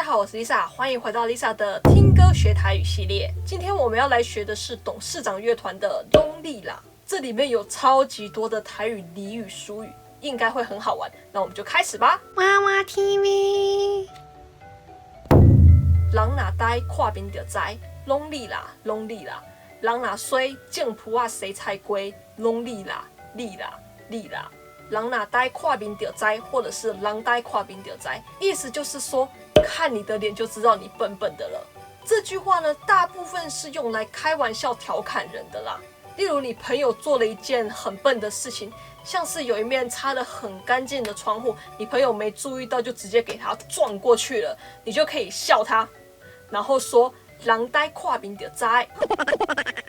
好，我是 Lisa， 欢迎回到 Lisa 的听歌学台语系列。今天我们要来学的是董事长乐团的《拢你啦》，这里面有超级多的台语俚语俗语，应该会很好玩。那我们就开始吧。娃娃 TV， 人若呆看面就知，拢你啦，拢你啦。人若衰，种蒲仔洗菜龟，拢你啦，你啦，你啦。人若呆看面就知，或者是人呆看面就知，意思就是说，看你的脸就知道你笨笨的了。这句话呢，大部分是用来开玩笑调侃人的啦。例如，你朋友做了一件很笨的事情，像是有一面擦得很干净的窗户，你朋友没注意到，就直接给他撞过去了，你就可以笑他，然后说人呆看面就知。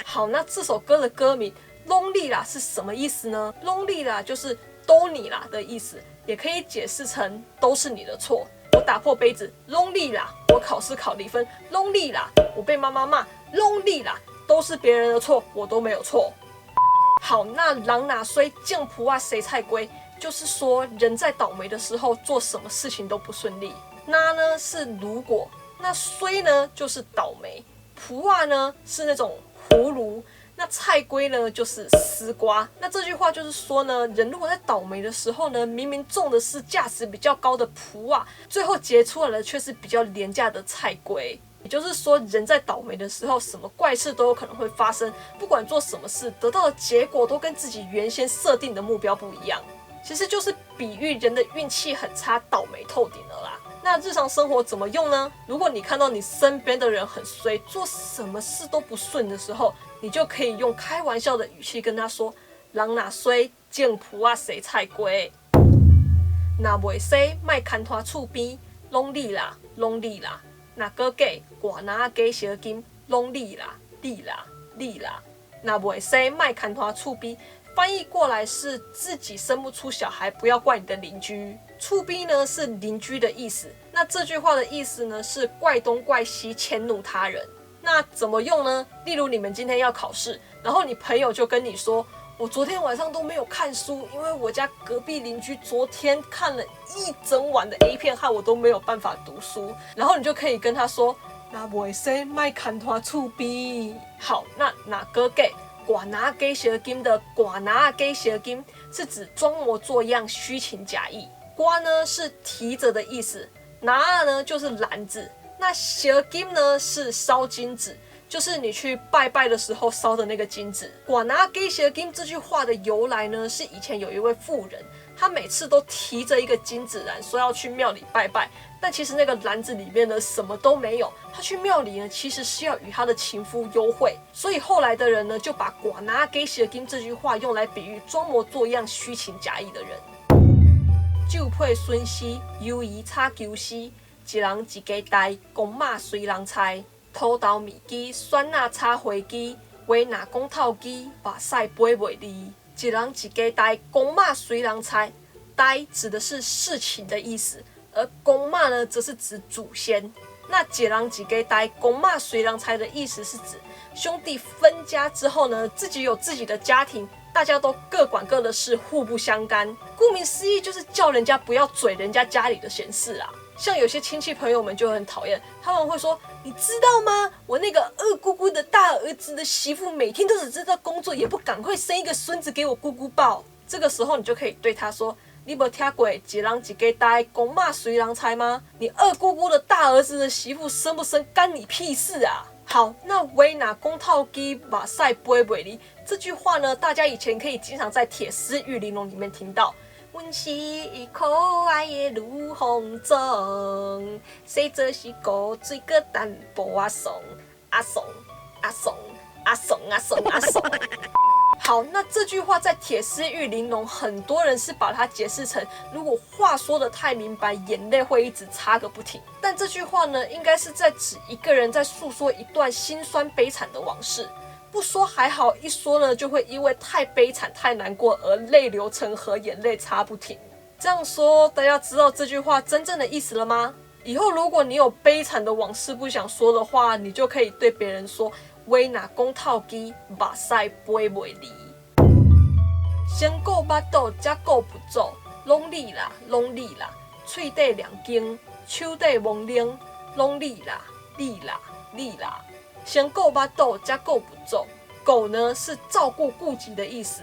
好，那这首歌的歌名拢你啦是什么意思呢？拢你啦就是都你啦的意思，也可以解释成都是你的错。我打破杯子，拢你啦；我考试考低分，拢你啦；我被妈妈骂，拢你啦，都是别人的错，我都没有错。好，那人若衰，种蒲仔洗菜龟，就是说人在倒霉的时候做什么事情都不顺利。那呢是如果，那衰呢就是倒霉，蒲仔呢是那种葫芦。那菜龟呢，就是丝瓜。那这句话就是说呢，人如果在倒霉的时候呢，明明种的是价值比较高的蒲啊，最后结出来的却是比较廉价的菜龟。也就是说，人在倒霉的时候，什么怪事都有可能会发生。不管做什么事，得到的结果都跟自己原先设定的目标不一样。其实就是比喻人的运气很差，倒霉透顶了啦。那日常生活怎么用呢？如果你看到你身边的人很衰，做什么事都不顺的时候，你就可以用开玩笑的语气跟他说：人若衰，种蒲仔洗菜龟；若袂洗，莫牵拖厝边，拢你啦，拢你啦。若搁假，大拿加小金，拢你啦，你啦，你啦。若袂洗，莫牵拖厝边。翻译过来是自己生不出小孩，不要怪你的邻居。厝边呢是邻居的意思，那这句话的意思呢是怪东怪西，迁怒他人。那怎么用呢？例如你们今天要考试，然后你朋友就跟你说，我昨天晚上都没有看书，因为我家隔壁邻居昨天看了一整晚的 A 片，害我都没有办法读书。然后你就可以跟他说，那袂使莫牵拖厝边。好，那哪个给？寡拿给小金的寡拿给小金是指装模作样、虚情假意。瓜呢是提着的意思，拿呢就是篮子，那小金呢是烧金纸，就是你去拜拜的时候烧的那个金纸。寡拿给小金这句话的由来呢，是以前有一位妇人，她每次都提着一个金纸篮，说要去庙里拜拜，但其实那个篮子里面呢什么都没有。她去庙里呢，其实是要与她的情夫幽会，所以后来的人呢，就把寡拿给小金这句话用来比喻装模作样、虚情假意的人。旧配孙师，犹疑插球丝，一人一家呆，公马随人猜。土豆米机，酸辣插花机，话若讲透机，目屎飞袂离。一人一家呆，公马随人猜。呆指的是事情的意思，而公马呢，则是指祖先。那一人一家呆，公马随人猜的意思是指兄弟分家之后呢，自己有自己的家庭。大家都各管各的事，互不相干。顾名思义，就是叫人家不要嘴人家家里的闲事啊。像有些亲戚朋友们就很讨厌，他们会说：“你知道吗？我那个二姑姑的大儿子的媳妇，每天都只知道工作，也不赶快生一个孙子给我姑姑抱。”这个时候，你就可以对他说：“你没听过一人一家呆，公马随人猜吗？你二姑姑的大儿子的媳妇生不生，干你屁事啊！”好，那话若讲透机，目屎飞袂离这句话呢，大家以前可以经常在《铁丝玉玲珑》里面听到。阮是一可爱的女风筝，谁则是古水个淡薄啊怂啊怂啊怂啊怂啊怂啊怂。好，那这句话在《铁丝玉玲珑》，很多人是把它解释成，如果话说得太明白，眼泪会一直擦个不停。但这句话呢，应该是在指一个人在诉说一段辛酸悲惨的往事。不说还好，一说呢，就会因为太悲惨、太难过而泪流成河，眼泪擦不停。这样说，大家知道这句话真正的意思了吗？以后如果你有悲惨的往事不想说的话，你就可以对别人说：“话若讲透机，目屎飞袂离。”先顾巴肚，才顾不走，拢你啦，拢你啦，喙底亮晶，手底蒙灵，拢你啦，你啦，你啦。先顾巴肚，再顾不走。狗呢是照顾顾及的意思，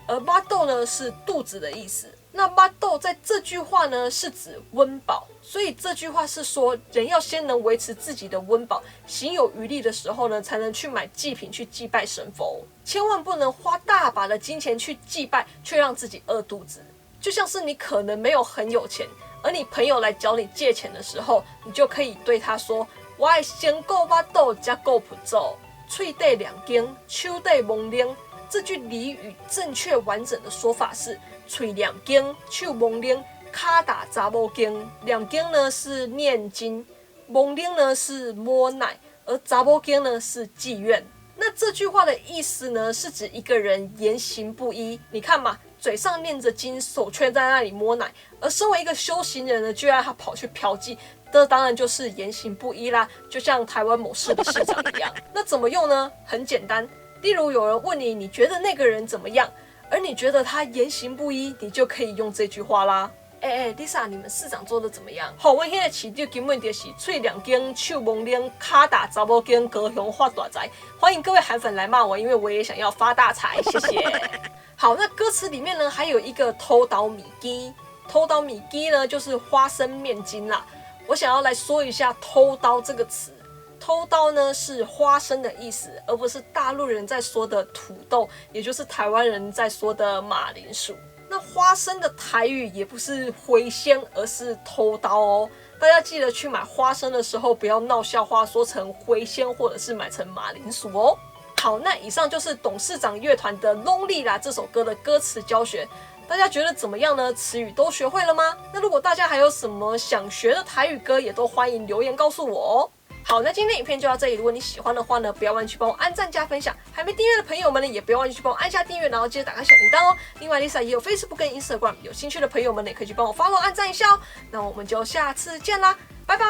而巴肚呢是肚子的意思。那巴肚在这句话呢是指温饱，所以这句话是说人要先能维持自己的温饱，行有余力的时候呢，才能去买祭品去祭拜神佛。千万不能花大把的金钱去祭拜，却让自己饿肚子。就像是你可能没有很有钱，而你朋友来找你借钱的时候，你就可以对他说：“我爱先顾巴肚，再顾不走。”喙底两根，手底蒙冷。这句俚语正确完整的说法是：喙两根，手蒙冷，卡打查某根。两根呢是念经，蒙冷呢是摸奶，而查某根呢是妓院。那这句话的意思呢，是指一个人言行不一。你看嘛，嘴上念着经，手却在那里摸奶，而身为一个修行人呢，就让他跑去嫖妓。这当然就是言行不一啦，就像台湾某市的市长一样。那怎么用呢？很简单，例如有人问你，你觉得那个人怎么样，而你觉得他言行不一，你就可以用这句话啦。Lisa， 你们市长做的怎么样？好，我现在市长根本就是嘴两根，手蒙冷，卡打查某根，高雄发大财。欢迎各位韩粉来骂我，因为我也想要发大财，谢谢。好，那歌词里面呢，还有一个偷刀米鸡，偷刀米鸡呢就是花生面筋啦。我想要来说一下偷刀这个词，偷刀呢是花生的意思，而不是大陆人在说的土豆，也就是台湾人在说的马铃薯。那花生的台语也不是灰仙，而是偷刀哦。大家记得去买花生的时候，不要闹笑话，说成灰仙或者是买成马铃薯哦。好，那以上就是董事长乐团的《拢你啦》这首歌的歌词教学。大家觉得怎么样呢？词语都学会了吗？那如果大家还有什么想学的台语歌，也都欢迎留言告诉我哦。好，那今天影片就到这里。如果你喜欢的话呢，不要忘记帮我按赞加分享。还没订阅的朋友们呢，也不要忘记去帮我按下订阅，然后记得打开小铃铛哦。另外 ，Lisa 也有 Facebook 跟 Instagram， 有兴趣的朋友们呢，也可以去帮我 follow 按赞一下哦。那我们就下次见啦，拜拜。